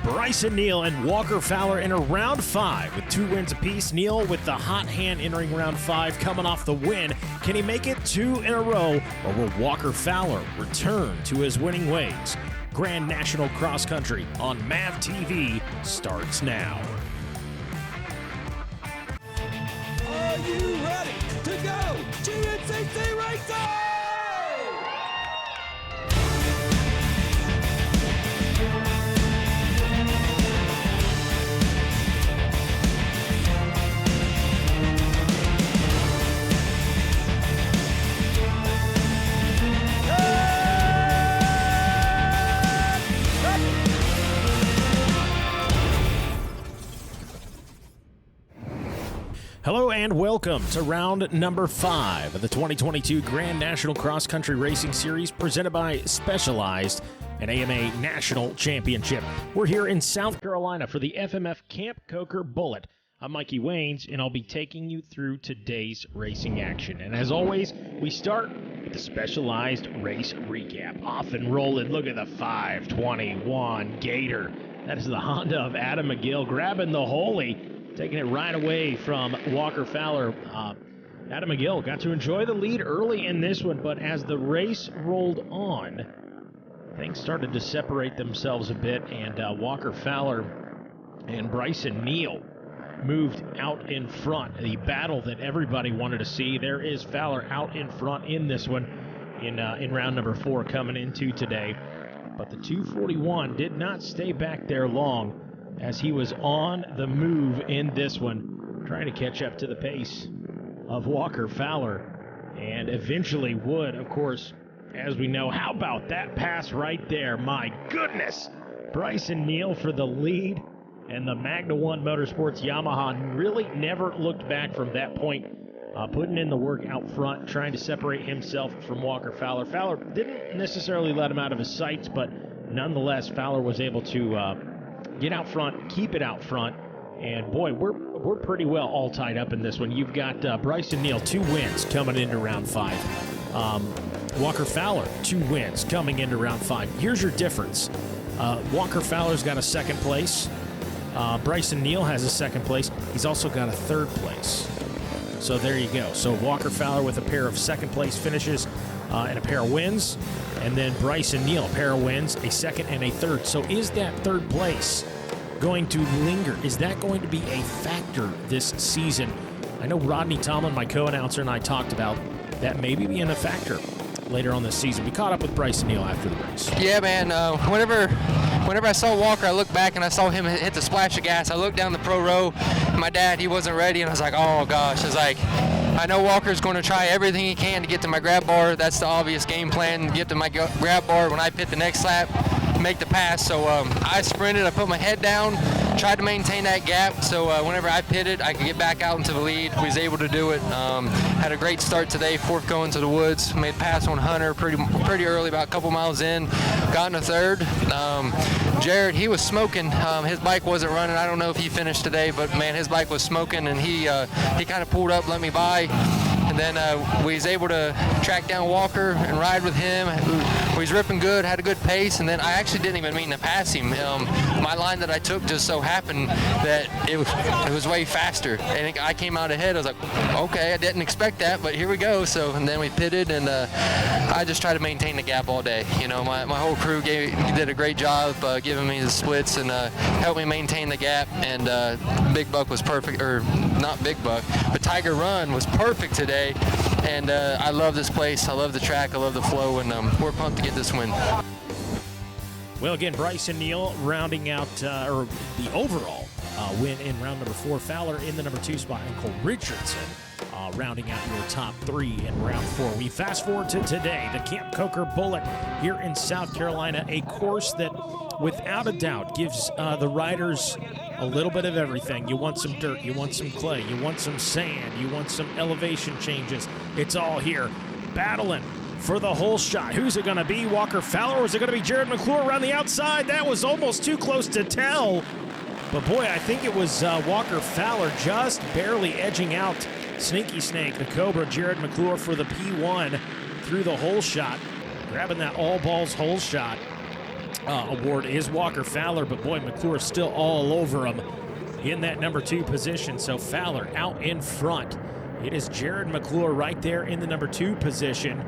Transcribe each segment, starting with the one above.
Bryson Neal and Walker Fowler enter round 5 with 2 wins apiece. Neal with the hot hand entering round 5, coming off the win. Can he make it 2 in a row, or will Walker Fowler return to his winning ways? Grand National Cross Country on MAV TV starts now. Are you ready to go? GNCC Racing! Hello and welcome to round number 5 of the 2022 Grand National Cross Country Racing Series presented by Specialized and AMA National Championship. We're here in South Carolina for the FMF Camp Coker Bullet. I'm Mikey Waynes, and I'll be taking you through today's racing action. And as always, we start with the Specialized race recap. Off and rolling, look at the 521 Gator. That is the Honda of Adam McGill grabbing the Holy. Taking it right away from Walker Fowler. Adam McGill got to enjoy the lead early in this one, but as the race rolled on, things started to separate themselves a bit, and Walker Fowler and Bryson Neal moved out in front. The battle that everybody wanted to see. There is Fowler out in front in this one in round number 4 coming into today. But the 241 did not stay back there long, as he was on the move in this one, trying to catch up to the pace of Walker Fowler, and eventually would, of course, as we know. How about that pass right there? My goodness! Bryson Neal for the lead, and the Magna One Motorsports Yamaha really never looked back from that point, putting in the work out front, trying to separate himself from Walker Fowler. Fowler didn't necessarily let him out of his sights, but nonetheless, Fowler was able to get out front, keep it out front, and boy, we're pretty well all tied up in this one. You've got Bryson Neal, 2 wins coming into round 5. Walker Fowler, 2 wins coming into round 5. Here's your difference. Walker Fowler's got a 2nd place. Bryson Neal has a 2nd place. He's also got a 3rd place. So there you go. So Walker Fowler with a pair of 2nd place finishes and a pair of wins. And then Bryson Neal, a pair of wins, a 2nd and a 3rd. So is that 3rd place going to linger? Is that going to be a factor this season? I know Rodney Tomlin, my co-announcer, and I talked about that maybe being a factor later on this season. We caught up with Bryson Neal after the race. Yeah, man. Whenever I saw Walker, I looked back and I saw him hit the splash of gas. I looked down the pro row. My dad, he wasn't ready, and I was like, oh, gosh. I was like, I know Walker's going to try everything he can to get to my grab bar. That's the obvious game plan, get to my grab bar. When I pit the next lap, make the pass. So I sprinted, I put my head down, tried to maintain that gap. So whenever I pitted, I could get back out into the lead. We was able to do it. Had a great start today, 4th going to the woods. Made pass on Hunter pretty early, about a couple miles in. Got in a 3rd. Jared, he was smoking. His bike wasn't running. I don't know if he finished today, but man, his bike was smoking, and he kind of pulled up, let me by. And then we was able to track down Walker and ride with him. We was ripping good, had a good pace, and then I actually didn't even mean to pass him. My line that I took just so happened that it was way faster, and I came out ahead. I was like, okay, I didn't expect that, but here we go. So, and then we pitted, and I just tried to maintain the gap all day. You know, my whole crew did a great job giving me the splits and helped me maintain the gap, and Big Buck was perfect, or not Big Buck, but Tiger Run was perfect today. And I love this place. I love the track. I love the flow, and we're pumped to get this win. Well, again, Bryson Neal rounding out or the overall win in round number 4. Fowler in the number 2 spot, and Cole Richardson rounding out your top 3 in round 4. We fast forward to today, the Camp Coker Bullet here in South Carolina, a course that without a doubt gives the riders a little bit of everything. You want some dirt, you want some clay, you want some sand, you want some elevation changes. It's all here. Battling for the whole shot. Who's it going to be? Walker Fowler, or is it going to be Jared McClure around the outside? That was almost too close to tell. But boy, I think it was Walker Fowler just barely edging out Sneaky Snake, the Cobra. Jared McClure for the P1 through the hole shot, grabbing that all balls hole shot. award is Walker Fowler, but boy, McClure is still all over him in that number 2 position. So Fowler out in front. It is Jared McClure right there in the number 2 position.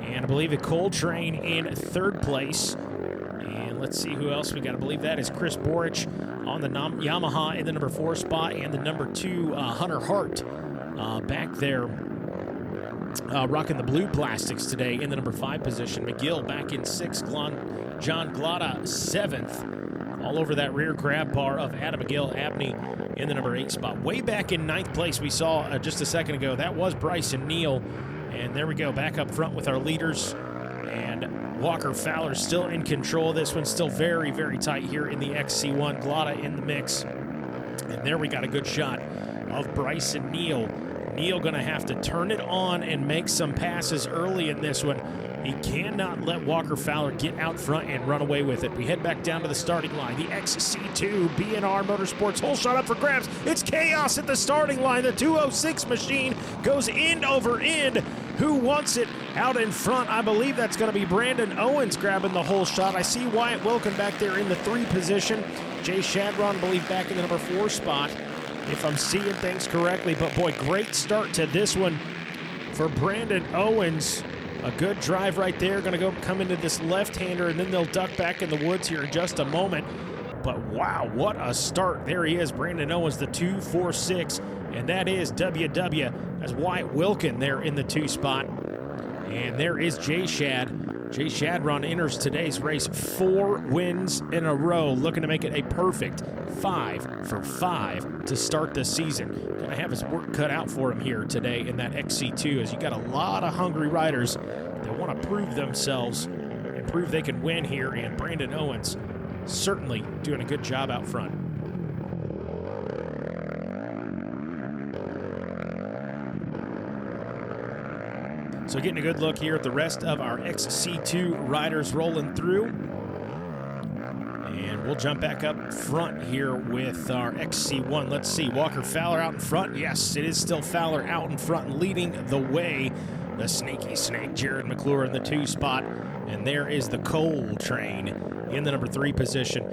And I believe the Coltrane in 3rd place. And let's see who else we got. I believe that is Chris Borich on the Yamaha in the number 4 spot. And the number 2, Hunter Hart, back there rocking the blue plastics today in the number 5 position. McGill back in 6th. John Glotta 7th. All over that rear grab bar of Adam McGill. Abney in the number 8 spot. Way back in 9th place we saw just a second ago. That was Bryson Neal. And there we go, back up front with our leaders. And Walker Fowler still in control of this one. Still very, very tight here in the XC1. Glotta in the mix. And there we got a good shot of Bryson Neal. Neal going to have to turn it on and make some passes early in this one. He cannot let Walker Fowler get out front and run away with it. We head back down to the starting line. The XC2 B&R Motorsports whole shot up for grabs. It's chaos at the starting line. The 206 machine goes end over end. Who wants it out in front? I believe that's going to be Brandon Owens grabbing the whole shot. I see Wyatt Wilkin back there in the 3 position. Jay Shadron, I believe, back in the number 4 spot, if I'm seeing things correctly. But boy, great start to this one for Brandon Owens. A good drive right there. Going to come into this left-hander, and then they'll duck back in the woods here in just a moment. But wow, what a start. There he is, Brandon Owens, the 246, and that is WW as Wyatt Wilkin there in the 2 spot. And there is Jay Shad. Jay Shadron enters today's race 4 wins in a row, looking to make it a perfect 5 for 5 to start the season. Going to have his work cut out for him here today in that XC2, as you got a lot of hungry riders that want to prove themselves and prove they can win here, and Brandon Owens certainly doing a good job out front. So getting a good look here at the rest of our XC2 riders rolling through. And we'll jump back up front here with our XC1. Let's see, Walker Fowler out in front. Yes, it is still Fowler out in front and leading the way. The sneaky snake, Jared McClure in the 2 spot. And there is the Coltrane in the number 3 position.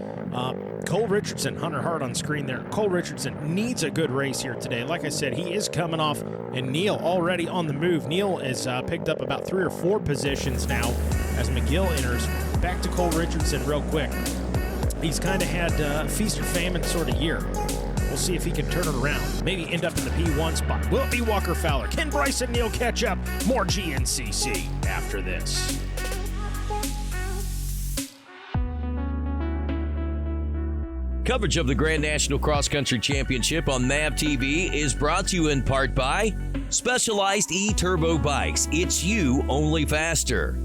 Cole Richardson, Hunter Hart on screen there. Cole Richardson needs a good race here today. Like I said, he is coming off, and Neal already on the move. Neal is picked up about 3 or 4 positions now as McGill enters. Back to Cole Richardson real quick. He's kind of had feast or famine sort of year. We'll see if he can turn it around. Maybe end up in the P1 spot. Will it be Walker Fowler? Can Bryson Neal catch up? More GNCC after this. Coverage of the Grand National Cross Country Championship on MAV TV is brought to you in part by Specialized E-Turbo Bikes. It's you, only faster.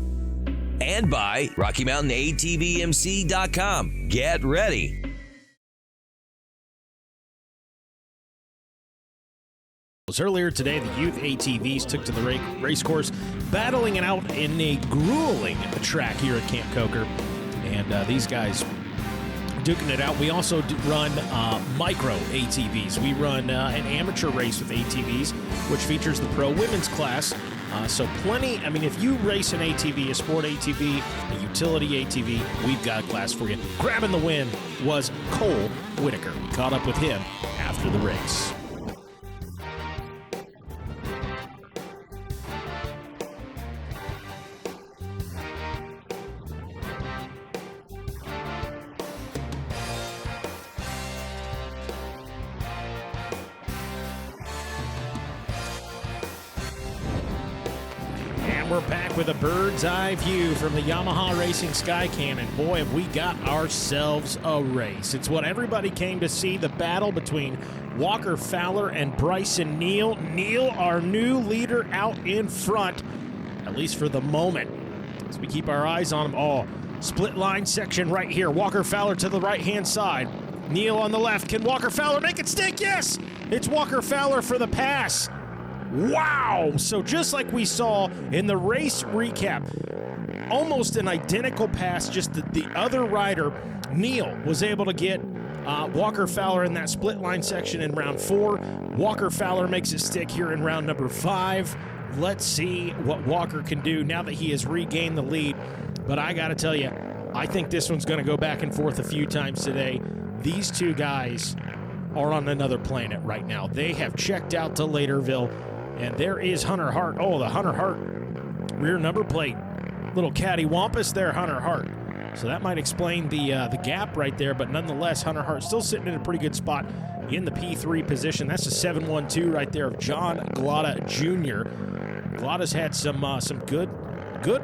And by Rocky Mountain ATVMC.com. Get ready. Earlier today, the youth ATVs took to the race course, battling it out in a grueling track here at Camp Coker. And these guys duking it out. We also run micro ATVs. We run an amateur race with ATVs, which features the pro women's class. So plenty, I mean, if you race an ATV, a sport ATV, a utility ATV, we've got a class for you. Grabbing the win was Cole Whitaker. We caught up with him after the race. We're back with a bird's eye view from the Yamaha Racing Sky Cannon. Boy, have we got ourselves a race. It's what everybody came to see, the battle between Walker Fowler and Bryson Neal. Neal, our new leader, out in front, at least for the moment, as we keep our eyes on him. Oh, split line section right here. Walker Fowler to the right-hand side. Neal on the left. Can Walker Fowler make it stick? Yes! It's Walker Fowler for the pass. Wow! So just like we saw in the race recap, almost an identical pass, just the other rider, Neal, was able to get Walker Fowler in that split line section in round 4. Walker Fowler makes it stick here in round number 5. Let's see what Walker can do now that he has regained the lead. But I got to tell you, I think this one's going to go back and forth a few times today. These two guys are on another planet right now. They have checked out to Laterville, and there is Hunter Hart. Oh, the Hunter Hart rear number plate. Little cattywampus there, Hunter Hart. So that might explain the gap right there, but nonetheless, Hunter Hart still sitting in a pretty good spot in the P3 position. That's a 7-1-2 right there of John Glotta Jr. Glotta's had some good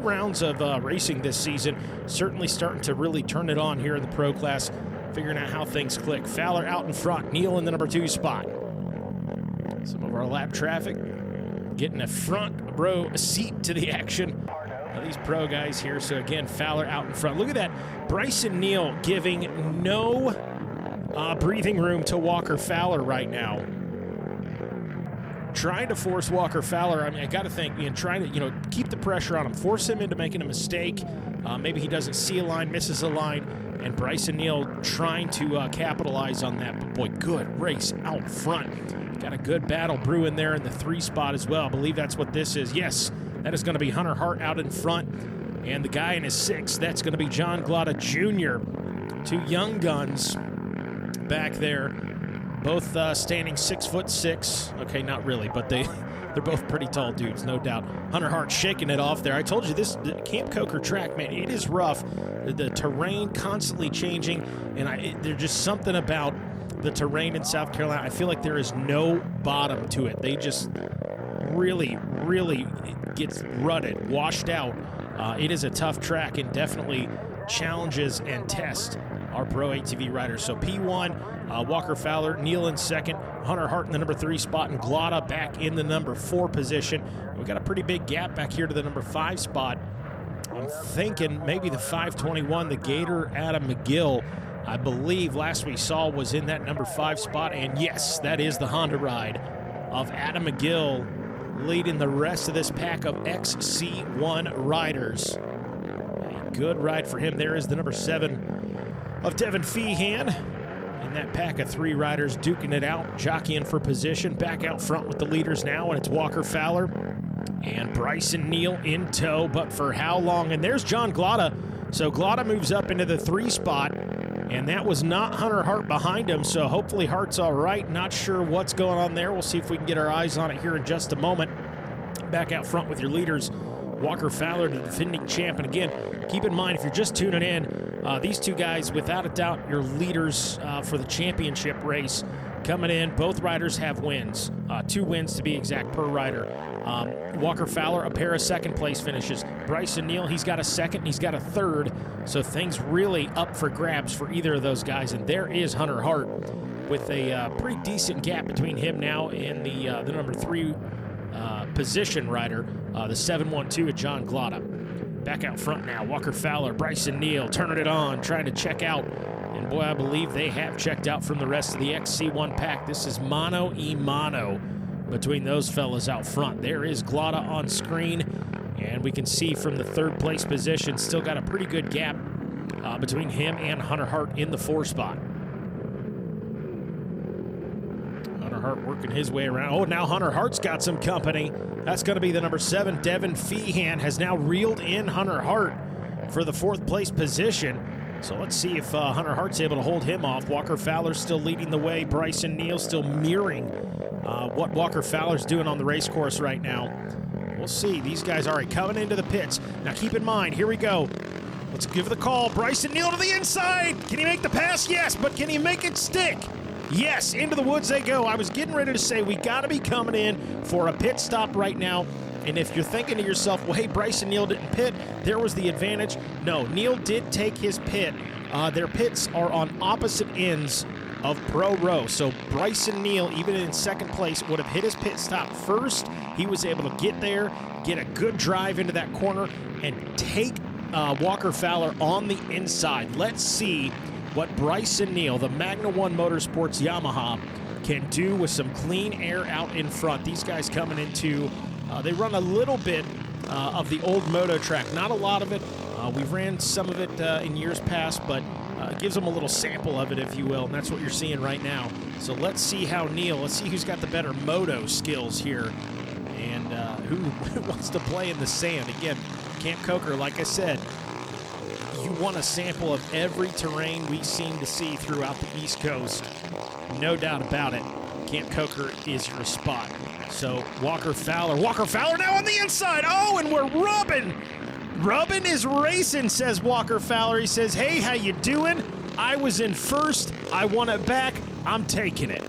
rounds of racing this season. Certainly starting to really turn it on here in the pro class, figuring out how things click. Fowler out in front, Neal in the number 2 spot. Some of our lap traffic getting a front row seat to the action. These pro guys here. So again, Fowler out in front. Look at that. Bryson Neal giving no breathing room to Walker Fowler right now. Trying to force Walker Fowler. I mean, I got to think, trying to, keep the pressure on him, force him into making a mistake. Maybe he doesn't see a line, misses a line, and Bryson Neal trying to capitalize on that. But boy, good race out front. Got a good battle brewing there in the 3 spot as well. I believe that's what this is. Yes, that is going to be Hunter Hart out in front. And the guy in his 6th, that's going to be John Glotta Jr. 2 young guns back there. Both standing 6'6". Okay, not really, but they're both pretty tall dudes, no doubt. Hunter Hart shaking it off there. I told you this Camp Coker track, man, it is rough. The terrain constantly changing, and there's just something about the terrain in South Carolina. I feel like there is no bottom to it. They just really gets rutted, washed out. It is a tough track and definitely challenges and tests our pro ATV riders. So P1, Walker Fowler, Neal in 2nd, Hunter Hart in the number 3 spot, and Glotta back in the number 4 position. We've got a pretty big gap back here to the number 5 spot. I'm thinking maybe the 521, the Gator Adam McGill, I believe last we saw was in that number 5 spot. And yes, that is the Honda ride of Adam McGill leading the rest of this pack of XC1 riders. A good ride for him. There is the number 7 of Devin Feehan in that pack of 3 riders duking it out, jockeying for position. Back out front with the leaders now, and it's Walker Fowler and Bryson Neal in tow, but for how long? And there's John Glotta. So Glotta moves up into the 3 spot, and that was not Hunter Hart behind him, so hopefully Hart's all right. Not sure what's going on there. We'll see if we can get our eyes on it here in just a moment. Back out front with your leaders, Walker Fowler, the defending champ. And again, keep in mind, if you're just tuning in, these 2 guys, without a doubt, your leaders for the championship race. Coming in, both riders have wins, 2 wins to be exact per rider. Walker Fowler, a pair of 2nd place finishes. Bryson Neal, he's got a 2nd and he's got a 3rd. So things really up for grabs for either of those guys. And there is Hunter Hart with a pretty decent gap between him now and the number 3 position rider, the 7-1-2 of John Glotta. Back out front now, Walker Fowler, Bryson Neal turning it on, trying to check out. And boy, I believe they have checked out from the rest of the XC1 pack. This is mano-y-mano between those fellas out front. There is Glotta on screen, and we can see from the 3rd place position, still got a pretty good gap between him and Hunter Hart in the 4 spot. Hunter Hart working his way around. Oh, now Hunter Hart's got some company. That's going to be the number 7. Devin Feehan has now reeled in Hunter Hart for the 4th place position. So let's see if Hunter Hart's able to hold him off. Walker Fowler's still leading the way. Bryson Neal still mirroring what Walker Fowler's doing on the race course right now. We'll see. These guys are coming into the pits. Now keep in mind, here we go. Let's give the call. Bryson Neal to the inside. Can he make the pass? Yes, but can he make it stick? Yes, into the woods they go. I was getting ready to say we got to be coming in for a pit stop right now. And if you're thinking to yourself, well, hey, Bryson Neal didn't pit, there was the advantage. No, Neal did take his pit. Their pits are on opposite ends of Pro Row. So Bryson Neal, even in 2nd place, would have hit his pit stop first. He was able to get there, get a good drive into that corner, and take Walker Fowler on the inside. Let's see what Bryson Neal, the Magna One Motorsports Yamaha, can do with some clean air out in front. These guys coming into, they run a little bit of the old moto track, not a lot of it. We ran some of it in years past, but it gives them a little sample of it, if you will, and that's what you're seeing right now. So let's see how let's see who's got the better moto skills here, and who wants to play in the sand. Again, Camp Coker, like I said, you want a sample of every terrain we seem to see throughout the East Coast, no doubt about it, Camp Coker is your spot. So Walker Fowler now on the inside. Oh, and we're rubbing. Rubbin is racing, says Walker Fowler. He says, hey, how you doing? I was in first. I want it back. I'm taking it.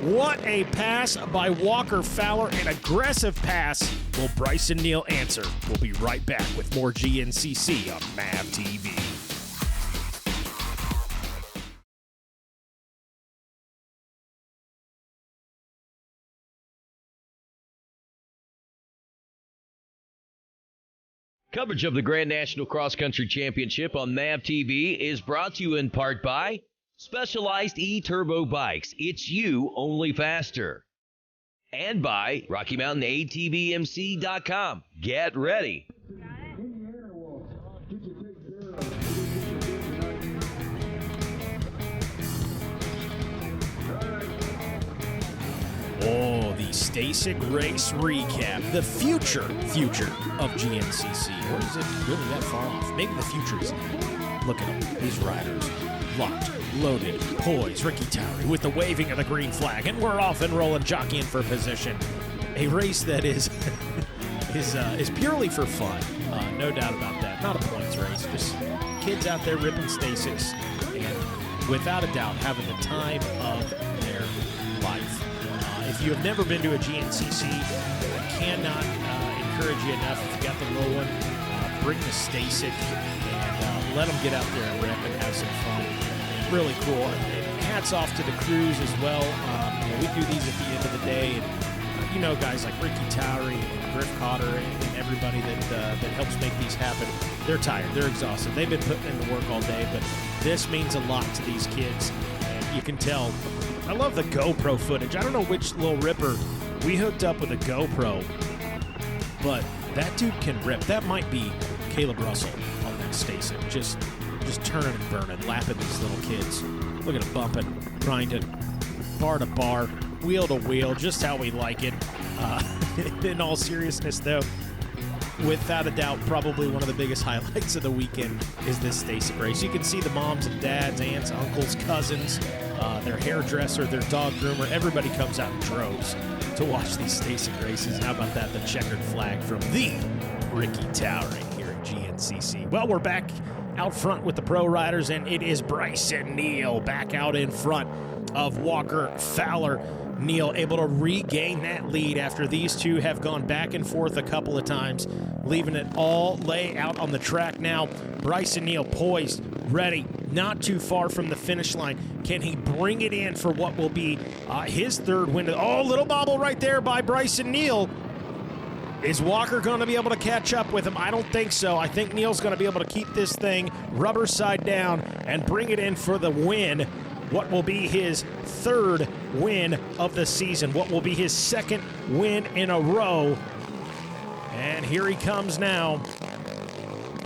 What a pass by Walker Fowler, an aggressive pass. Will Bryson Neal answer? We'll be right back with more GNCC on MAV TV. Coverage of the Grand National Cross Country Championship on MAV TV is brought to you in part by Specialized E-Turbo Bikes. It's you, only faster. And by RockyMountainATVMC.com. Get ready. Oh, the Stacyc race recap. The future of GNCC. Or is it really that far off? Maybe the future is now. Look at them, these riders. Locked, loaded, poised. Ricky Towery with the waving of the green flag. And we're off and rolling, jockeying for position. A race that is purely for fun. No doubt about that. Not a points race. Just kids out there ripping Stacycs. And without a doubt, having the time of their life. If you have never been to a GNCC, I cannot encourage you enough. If you got the little one, bring the Stacyc and let them get out there and rip and have some fun. Really cool. And hats off to the crews as well. We do these at the end of the day, and guys like Ricky Towery and Griff Cotter and everybody that helps make these happen. They're tired. They're exhausted. They've been putting in the work all day, but this means a lot to these kids, and you can tell. I love the GoPro footage. I don't know which little ripper we hooked up with a GoPro, but that dude can rip. That might be Caleb Russell on that Stacyc. Just turning and burning, lapping these little kids. Look at him bumping, grinding, bar to bar, wheel to wheel, just how we like it. In all seriousness, though, without a doubt, probably one of the biggest highlights of the weekend is this Stacyc race. You can see the moms and dads, aunts, uncles, cousins, their hairdresser, their dog groomer. Everybody comes out in droves to watch these Stacyc races. How about that? The checkered flag from the Ricky Towery here at GNCC. Well, we're back out front with the pro riders, and it is Bryson Neal back out in front of Walker Fowler. Neal able to regain that lead after these two have gone back and forth a couple of times, leaving it all lay out on the track now. Bryson Neal poised, ready, not too far from the finish line. Can he bring it in for what will be his third win? Oh, little bobble right there by Bryson Neal. Is Walker going to be able to catch up with him? I don't think so. I think Neal's going to be able to keep this thing rubber side down and bring it in for the win. What will be his third win of the season? What will be his second win in a row? And here he comes now.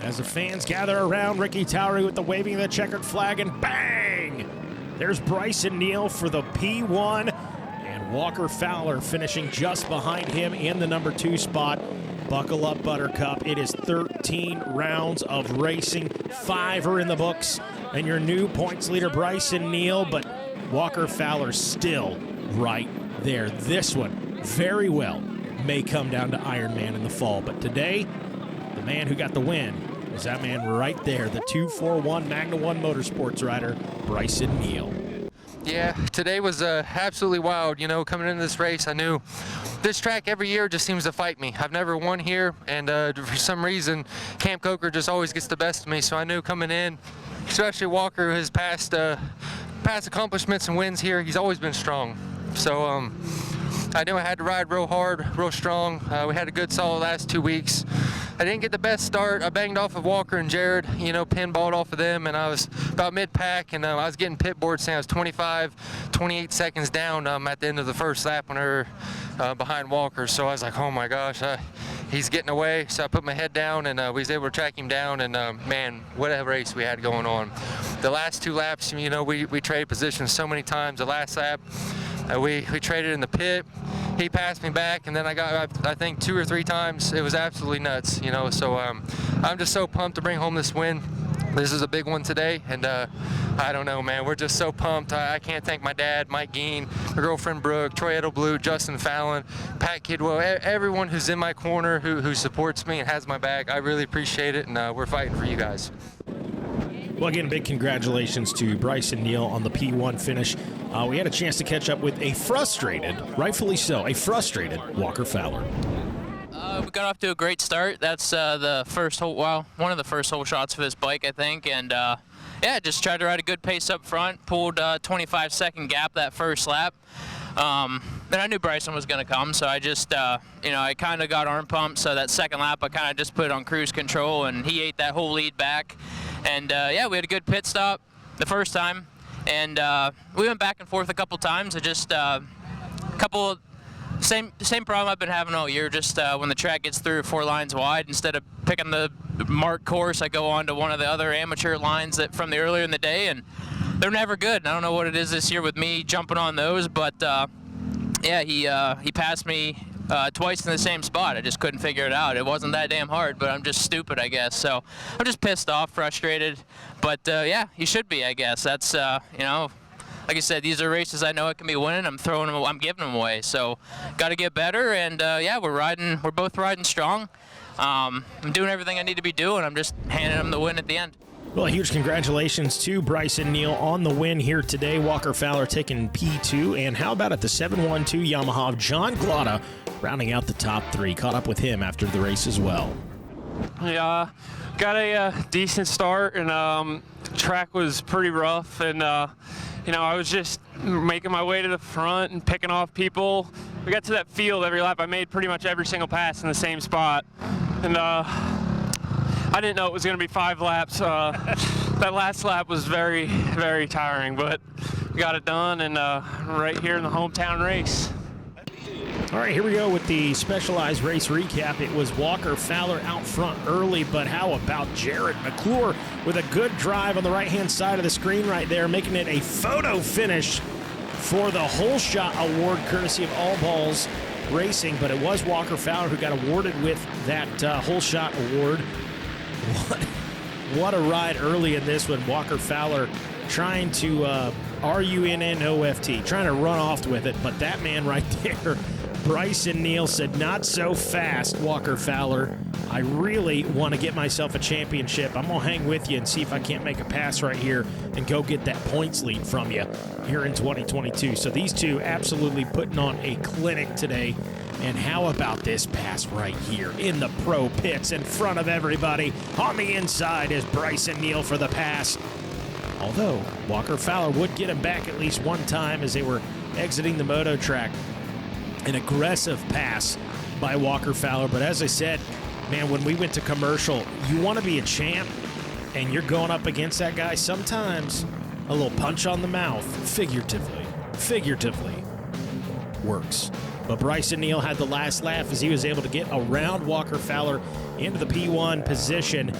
As the fans gather around Ricky Towery with the waving of the checkered flag, and bang! There's Bryson Neal for the P1, and Walker Fowler finishing just behind him in the number 2 spot. Buckle up, Buttercup. It is 13 rounds of racing. 5 are in the books. And your new points leader, Bryson Neal, but Walker Fowler still right there. This one, very well, may come down to Iron Man in the fall. But today, the man who got the win is that man right there, the 241 Magna 1 Motorsports rider, Bryson Neal. Yeah, today was absolutely wild. Coming into this race, I knew this track every year just seems to fight me. I've never won here, and for some reason, Camp Coker just always gets the best of me. So I knew coming in, especially Walker, his past accomplishments and wins here, he's always been strong. So I knew I had to ride real hard, real strong. We had a good solid last 2 weeks. I didn't get the best start. I banged off of Walker and Jared, pinballed off of them, and I was about mid-pack, and I was getting pit board saying I was 28 seconds down at the end of the first lap when they were behind Walker. So I was like, oh my gosh, he's getting away. So I put my head down, and we was able to track him down, and man, what a race we had going on. The last 2 laps, we traded positions so many times. The last lap, we traded in the pit. He passed me back, and then I think 2 or 3 times. It was absolutely nuts, So I'm just so pumped to bring home this win. this is a big one today, and I don't know, man. We're just so pumped. I can't thank my dad, Mike Geen, my girlfriend Brooke, Troy Edelblut, Justin Fallon, Pat Kidwell, everyone who's in my corner, who supports me and has my back. I really appreciate it, and we're fighting for you guys. Well, again, big congratulations to Bryson Neal on the P1 finish. We had a chance to catch up with a frustrated, rightfully so, a frustrated Walker Fowler. We got off to a great start. That's the first hole, well, one of the first hole shots of his bike, I think. And yeah, just tried to ride a good pace up front, pulled a 25-second gap that first lap. Then I knew Bryson was going to come, so I just, I kind of got arm pumped. So that second lap, I kind of just put it on cruise control, and he ate that whole lead back. And yeah, we had a good pit stop the first time. And we went back and forth a couple times. It just same problem I've been having all year. Just when the track gets through 4 lines wide, instead of picking the marked course, I go on to one of the other amateur lines that from the earlier in the day, and they're never good. And I don't know what it is this year with me jumping on those, but yeah, he passed me twice in the same spot. I just couldn't figure it out. It wasn't that damn hard, but I'm just stupid, I guess. So I'm just pissed off, frustrated. But yeah, he should be, I guess. That's like I said, these are races I know I can be winning. I'm giving them away. So got to get better. And yeah, we're both riding strong. I'm doing everything I need to be doing. I'm just handing them the win at the end. Well, a huge congratulations to Bryson Neal on the win here today. Walker Fowler taking P2. And how about at the 712 Yamaha of John Glotta rounding out the top 3. Caught up with him after the race as well. Yeah, got a decent start, and track was pretty rough. And, I was just making my way to the front and picking off people. We got to that field every lap. I made pretty much every single pass in the same spot. And I didn't know it was going to be 5 laps. That last lap was very, very tiring, but we got it done, and right here in the hometown race. All right, here we go with the Specialized race recap. It was Walker Fowler out front early, but how about Jared McClure with a good drive on the right-hand side of the screen right there, making it a photo finish for the Hole Shot Award, courtesy of All Balls Racing. But it was Walker Fowler who got awarded with that Hole Shot Award. What a ride early in this one. Walker Fowler trying to RUNNOFT, trying to run off with it, but that man right there, Bryson Neal, said, not so fast, Walker Fowler. I really want to get myself a championship. I'm going to hang with you and see if I can't make a pass right here and go get that points lead from you here in 2022. So these two absolutely putting on a clinic today. And how about this pass right here in the pro pits in front of everybody? On the inside is Bryson Neal for the pass. Although Walker Fowler would get him back at least one time as they were exiting the moto track. An aggressive pass by Walker Fowler. But as I said, man, when we went to commercial, you want to be a champ and you're going up against that guy. Sometimes a little punch on the mouth, figuratively, works. But Bryson Neal had the last laugh as he was able to get around Walker Fowler into the P1 position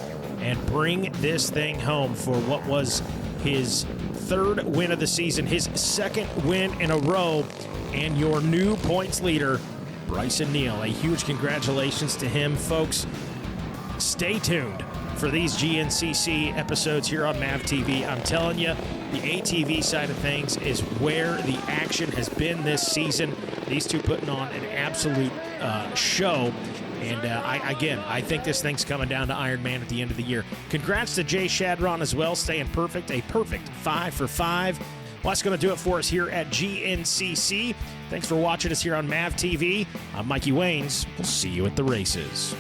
and bring this thing home for what was his 3rd win of the season, his 2nd win in a row, and your new points leader, Bryson Neal. A huge congratulations to him, folks. Stay tuned for these GNCC episodes here on MAV TV. I'm telling you, the ATV side of things is where the action has been this season. These two putting on an absolute show. And I think this thing's coming down to Iron Man at the end of the year. Congrats to Jay Shadron as well, staying perfect. A perfect 5 for 5. Well, that's going to do it for us here at GNCC. Thanks for watching us here on MAV TV. I'm Mikey Waynes. We'll see you at the races.